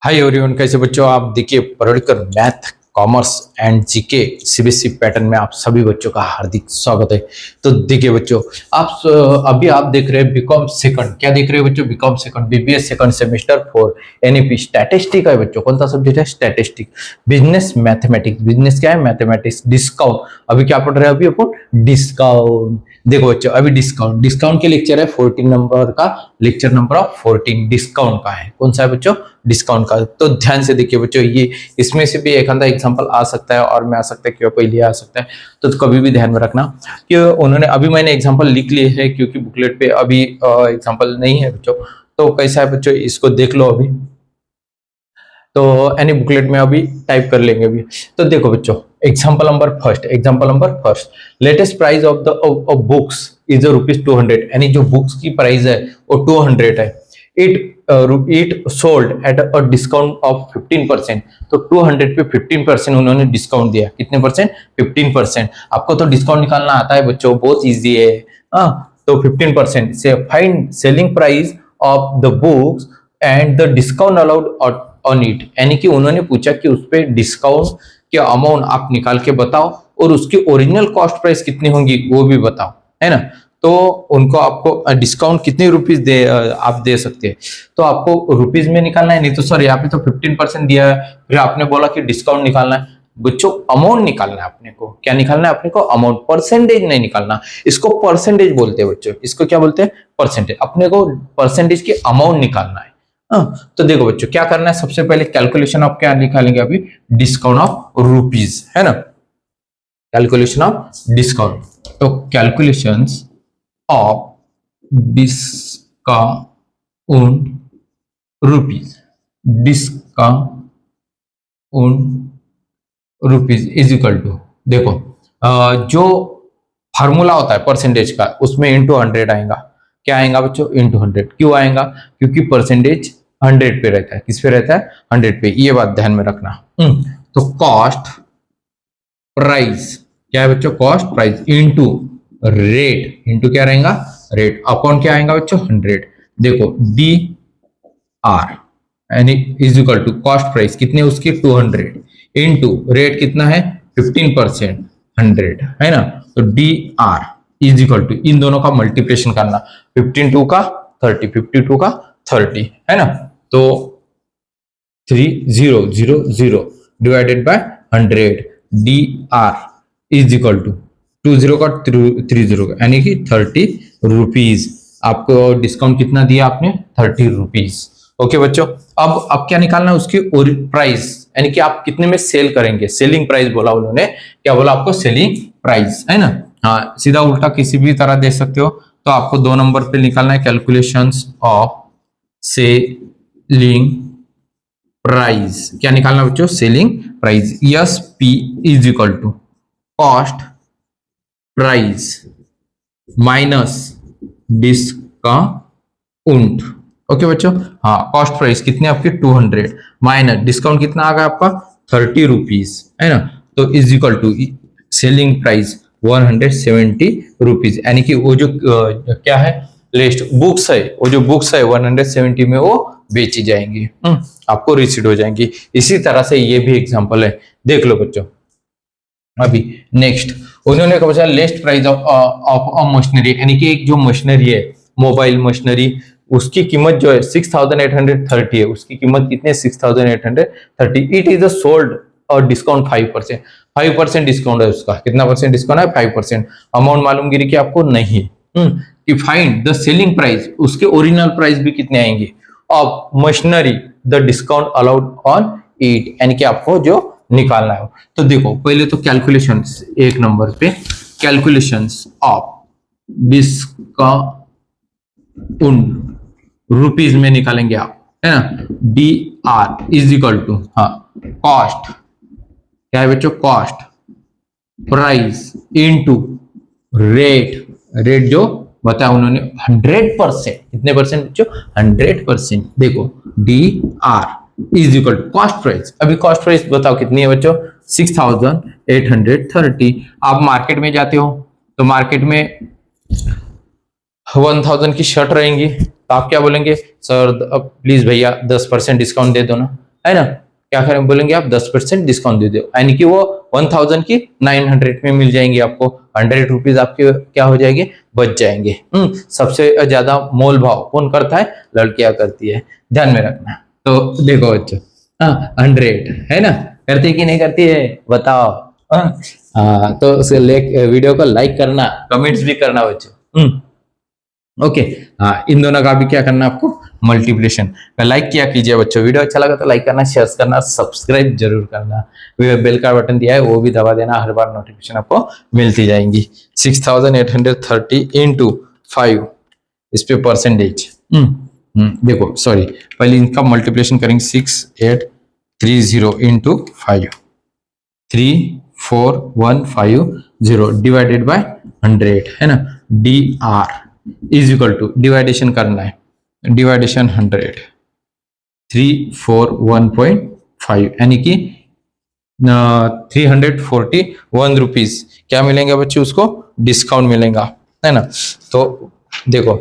Hi everyone, कैसे बच्चों आप। देखिए, पढ़कर math commerce and GK CBSE pattern में आप सभी बच्चों का हार्दिक स्वागत है। तो देखिए बच्चों, अभी आप देख रहे हैं बीकॉम सेकंड। क्या देख रहे हैं बच्चों? BCom second BBA second semester for NEP statistic है बच्चों। कौन सा सब्जेक्ट है? Statistic, business mathematics. बिजनेस क्या है? मैथमेटिक्स। डिस्काउंट, अभी क्या पढ़ रहे हैं? अभी अपन डिस्काउंट। देखो बच्चों, अभी डिस्काउंट डिस्काउंट के लेक्चर है 14 नंबर का, लेक्चर नंबर ऑफ 14 डिस्काउंट का है। कौन सा है बच्चों? डिस्काउंट का। तो ध्यान से देखिए बच्चों, ये इसमें से भी एक आधा एग्जांपल आ सकता है और में आ सकता है, क्यों कोई लिया आ सकता है। तो कभी भी ध्यान में रखना कि उन्होंने अभी मैंने एग्जांपल लिख लिए है, क्योंकि बुकलेट पे अभी एग्जांपल नहीं है बच्चों। तो कैसा है बच्चों, इसको देख लो अभी। तो एनी बुकलेट में अभी टाइप कर लेंगे अभी। तो देखो बच्चों, example number first, latest price of the books is ₹200। यानी जो बुक्स की प्राइस है वो 200 है। It sold at a discount of 15%। तो 200 पे 15% उन्होंने डिस्काउंट दिया। कितने परसेंट? 15%। आपको तो डिस्काउंट निकालना आता है बच्चों, बहुत इजी है। तो 15% से find selling price of the books and the discount allowed on it. यानी कि उन्होंने पूछा कि उस पर डिस्काउंट के अमाउंट आप निकाल के बताओ और उसकी ओरिजिनल कॉस्ट प्राइस कितनी होंगी वो भी बताओ, है ना। तो उनको आपको डिस्काउंट कितने रुपीज आप दे सकते हैं। तो आपको रुपीज में निकालना है, नहीं तो सर यहाँ पे तो 15% दिया है, फिर आपने बोला कि डिस्काउंट निकालना है। बच्चों, अमाउंट निकालना है अपने को। क्या निकालना है अपने को? अमाउंट। परसेंटेज नहीं निकालना। इसको परसेंटेज बोलते हैं बच्चों। इसको क्या बोलते हैं? परसेंटेज। अपने को परसेंटेज की अमाउंट निकालना है। तो देखो बच्चों, क्या करना है? सबसे पहले कैलकुलेशन ऑफ क्या निकालेंगे अभी? डिस्काउंट ऑफ रुपीज, है ना। Calculation of discount. तो calculations of discount rupees, discount rupees is equal to, देखो जो फार्मूला होता है परसेंटेज का, उसमें इंटू 100 आएगा। क्या आएगा बच्चों? इंटू 100। क्यों आएगा? क्योंकि परसेंटेज 100 पे रहता है। किस पे रहता है? 100 पे। ये बात ध्यान में रखना। तो कॉस्ट प्राइस क्या है बच्चों? Cost price into rate. Into क्या रहेगा? रेट। अपॉन क्या आएगा बच्चों? 100। देखो डी आर यानी is equal to cost price कितने उसकी? 200 इंटू रेट कितना है? 15%, 100, है ना। तो D R is equal to, इन दोनों का मल्टीप्लिकेशन करना। 52 का 30, 52 का 30, है ना। तो 3000 divided by 100, D R is equal to 20 का 30 का, यानी कि 30 रुपीज। आपको डिस्काउंट कितना दिया आपने? 30 रुपीज। ओके बच्चों, अब क्या निकालना है? उसकी प्राइस, यानी कि आप कितने में सेल करेंगे। सेलिंग प्राइस बोला उन्होंने। क्या बोला आपको? सेलिंग प्राइस, है ना। हाँ, सीधा उल्टा किसी भी तरह दे सकते हो। तो आपको 2 नंबर पे निकालना है कैलकुलेशंस ऑफ सेलिंग प्राइस। क्या निकालना बच्चों? Selling price. S P is equal to cost price minus discount. Okay बच्चों, हाँ, कॉस्ट प्राइस कितने आपके? 200 माइनस डिस्काउंट कितना आ गया आपका? 30 रुपीज, है ना। तो is equal to selling price 170 rupees. यानी कि वो जो क्या है, लिस्ट बुक्स है, वो जो बुक्स है 170 में वो बेची जाएंगी, आपको रिसीट हो जाएंगी। इसी तरह से ये भी एग्जांपल है, देख लो बच्चों। अभी नेक्स्ट उन्होंने कहा बच्चा लेस्ट प्राइस ऑफ मशीनरी, यानी कि एक जो मशीनरी है, मोबाइल मशीनरी, उसकी कीमत जो है 6830 है। उसकी कीमत कितनी है? 6830। इट इज सोल्ड और डिस्काउंट 5%। 5% डिस्काउंट है उसका। कितना परसेंट डिस्काउंट है? 5%। अमाउंट मालूम गिरी कि आपको? नहीं। कि फाइंड द सेलिंग प्राइस, उसके ओरिजिनल प्राइस भी कितने आएंगे of machinery, the discount allowed on it, यानी कि आपको जो निकालना है। तो देखो, पहले तो कैलकुलेशंस, 1 नंबर पे कैलकुलेशंस ऑफ डिस्काउंट रुपीज में निकालेंगे आप, है ना। D R is equal to, हाँ, कॉस्ट क्या है बच्चों? Cost price into rate. Rate जो बताया उन्होंने 100%। कितने परसेंट बच्चों? 100%। देखो D R is equal to cost price. अभी कॉस्ट प्राइस बताओ कितनी है बच्चों? 6830। आप मार्केट में जाते हो तो मार्केट में 1000 की शर्ट रहेंगी, तो आप क्या बोलेंगे? सर प्लीज भैया 10% डिस्काउंट दे दो ना। है ना। क्या करें, बोलेंगे आप 10% डिस्काउंट दे दो, यानी कि वो 1000 की 900 में मिल जाएंगे आपको, 100 रुपीज आपके क्या हो जाएंगे, बच जाएंगे। सबसे ज्यादा मोल भाव कौन करता है, लड़कियां करती है, ध्यान में रखना। तो देखो बच्चों, हाँ 100 है ना, करती कि नहीं करती है बताओ। तो उसे वीडियो को लाइक करना, कमेंट्स भी करना बच्चों। ओके, हाँ इन दोनों का भी क्या करना आपको, मल्टीप्लिकेशन। लाइक किया कीजिए बच्चों, वीडियो अच्छा लगा तो लाइक करना, शेयर करना, सब्सक्राइब जरूर करना, बेल का बटन दिया है वो भी दबा देना, हर बार नोटिफिकेशन आपको मिलती जाएंगी। 6830 इंटू 5, इस पे परसेंटेज। देखो सॉरी, पहले इनका मल्टीप्लिकेशन करेंगे, 6830 इंटू 5, 3415 डिवाइडेड बाय 100 है ना। D R is equal to, dividation करना है, डिवाइडेशन 100, 341.5 यानी कि 341 रुपीज क्या मिलेंगे बच्चे, उसको डिस्काउंट मिलेगा, है ना। तो देखो,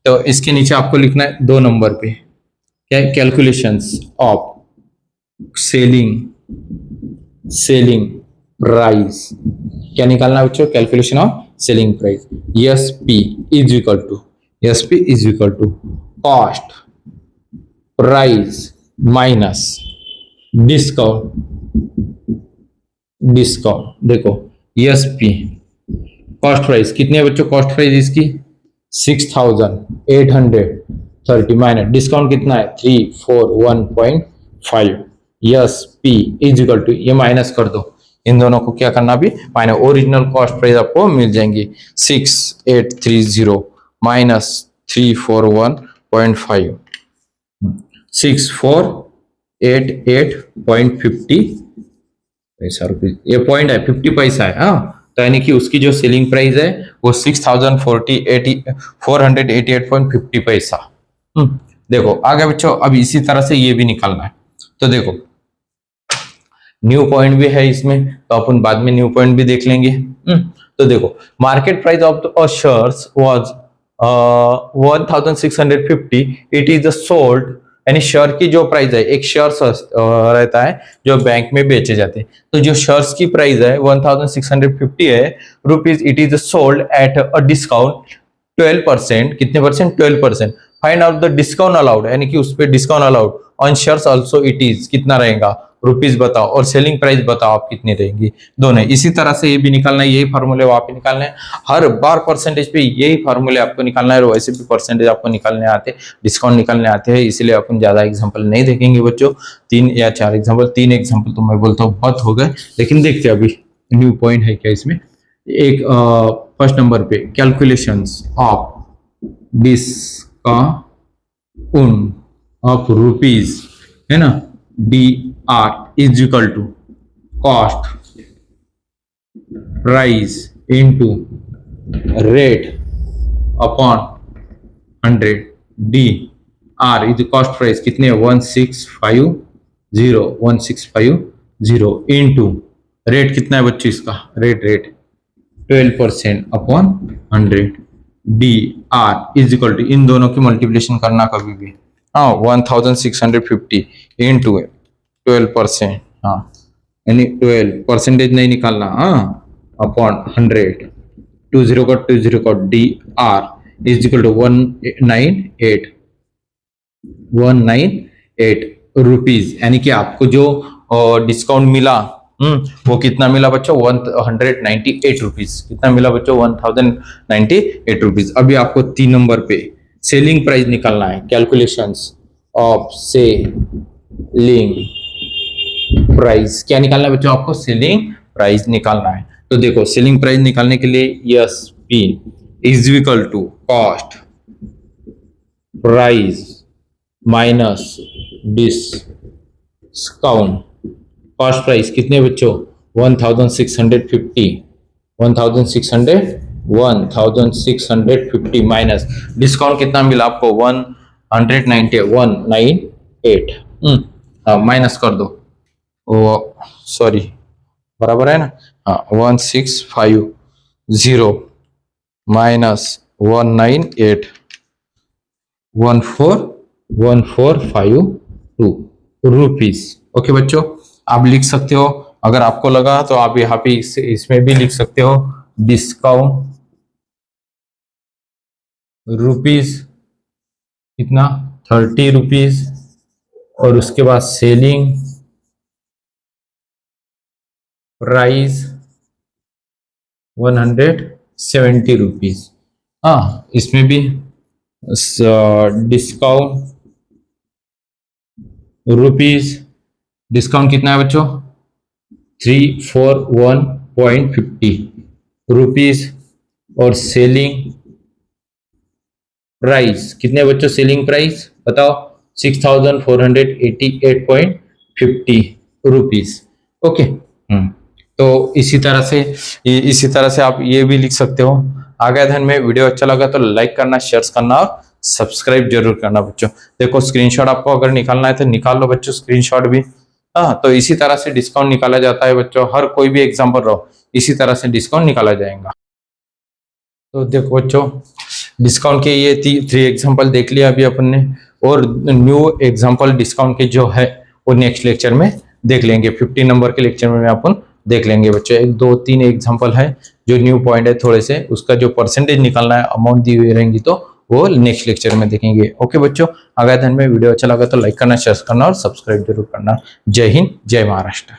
तो इसके नीचे आपको लिखना है 2 नंबर पे क्या, कैलकुलेशंस ऑफ सेलिंग प्राइस, क्या निकालना है बच्चों, calculation of selling price. S P is equal to cost price minus discount. देखो एस पी कॉस्ट प्राइस कितनी है बच्चों, कॉस्ट प्राइस इसकी 6830 माइनस डिस्काउंट कितना है 341.5। S P is equal to, ये माइनस कर दो, इन दोनों को क्या करना भी माइनस, ओरिजिनल कॉस्ट प्राइस आपको मिल जाएंगी 6830 माइनस 341.5, 6488.50 पैसा रुपीज, ये पॉइंट है 50 पैसा है। हाँ, तो यानी कि उसकी जो सेलिंग प्राइस है वो 6488.50 पैसा। देखो आगे बच्चों, अब इसी तरह से ये भी निकालना है। तो देखो न्यू पॉइंट भी है इसमें, तो अपन बाद में न्यू पॉइंट भी देख लेंगे। तो देखो market price of the shares was 1650, it is the sold, यानी शेयर की जो प्राइस है, एक शेयर रहता है जो बैंक में बेचे जाते हैं, तो जो शेयर्स की प्राइस है 1650 है rupees, it is sold at a discount 12%, कितने percent, 12%। Find out the discount allowed, यानी कि उस पर discount allowed on shares also, it is कितना रहेगा रुपीज बताओ, और सेलिंग प्राइस बताओ आप कितनी रहेगी, दोनों। इसी तरह से ये भी निकालना है, यही फार्मूले वहां पे निकालना है, हर बार परसेंटेज पे यही फार्मूले आपको निकालना है, और वैसे भी परसेंटेज आपको निकालने आते हैं, डिस्काउंट निकालने आते हैं, इसलिए अपन ज्यादा एग्जांपल नहीं देखेंगे बच्चों, 3 या 4 एग्जांपल, 3 एग्जांपल तो मैं बोलता हूँ बहुत हो गए, लेकिन देखते हैं अभी न्यू पॉइंट है क्या इसमें। एक फर्स्ट नंबर पे calculations of discount of rupees, है ना, D R is equal to cost price into rate upon 100, D R is cost price कितने 1650 इनटू रेट कितना है बच्चों इसका, rate 12% upon 100, D R is equal to, इन दोनों की मल्टीप्लिकेशन करना कभी भी, हाँ 1650 इंटू 12%, हाँ यानी 12 परसेंटेज नहीं निकालना, हाँ अपॉन 100, 20 का D R is equal to 198 rupees, यानी कि आपको जो डिस्काउंट मिला वो कितना मिला बच्चों, 198 रुपीज, कितना मिला बच्चों 1098 रुपीज। अभी आपको 3 नंबर पे सेलिंग प्राइस निकालना है, कैलकुलेशंस ऑफ सेलिंग प्राइस, क्या निकालना है बच्चों आपको, सेलिंग प्राइस निकालना है। तो देखो सेलिंग प्राइस निकालने के लिए S P is equal to cost price minus discount, cost price कितने बच्चों 1650 माइनस डिस्काउंट कितना मिला आपको 198 माइनस कर दो, वो सॉरी बराबर है ना, हाँ 1650 माइनस 198 14142 रुपीज। ओके बच्चों, आप लिख सकते हो, अगर आपको लगा तो आप यहाँ पे इसमें भी लिख सकते हो डिस्काउंट रुपीज कितना 30 रुपीज, और उसके बाद सेलिंग प्राइस 170 रुपीज। हाँ, इसमें भी डिस्काउंट रुपीज, डिस्काउंट कितना है बच्चों 341.50 रुपीज, और सेलिंग प्राइस कितने बच्चों, सेलिंग प्राइस बताओ 6488.50 रुपीज। ओके, तो इसी तरह से आप ये भी लिख सकते हो। आगे अध्ययन में वीडियो अच्छा लगा तो लाइक करना, शेयर करना और सब्सक्राइब जरूर करना बच्चों। देखो स्क्रीनशॉट आपको अगर निकालना है तो निकाल लो बच्चों स्क्रीनशॉट भी। हाँ, तो इसी तरह से डिस्काउंट निकाला जाता है बच्चों, हर कोई भी एग्जाम्पल रहो इसी तरह से डिस्काउंट निकाला जाएगा। तो देखो बच्चों, डिस्काउंट के ये 3 एग्जाम्पल देख लिया अभी अपन ने, और न्यू एग्जाम्पल डिस्काउंट के जो है वो नेक्स्ट लेक्चर में देख लेंगे। 50 नंबर के लेक्चर में अपन देख लेंगे बच्चों। 1 2 3 एग्जाम्पल है जो न्यू पॉइंट है थोड़े से, उसका जो परसेंटेज निकालना है, अमाउंट दी हुई रहेंगी तो वो नेक्स्ट लेक्चर में देखेंगे। ओके बच्चों, अगर वीडियो अच्छा लगा तो लाइक करना, शेयर करना और सब्सक्राइब जरूर करना। जय हिंद, जय महाराष्ट्र।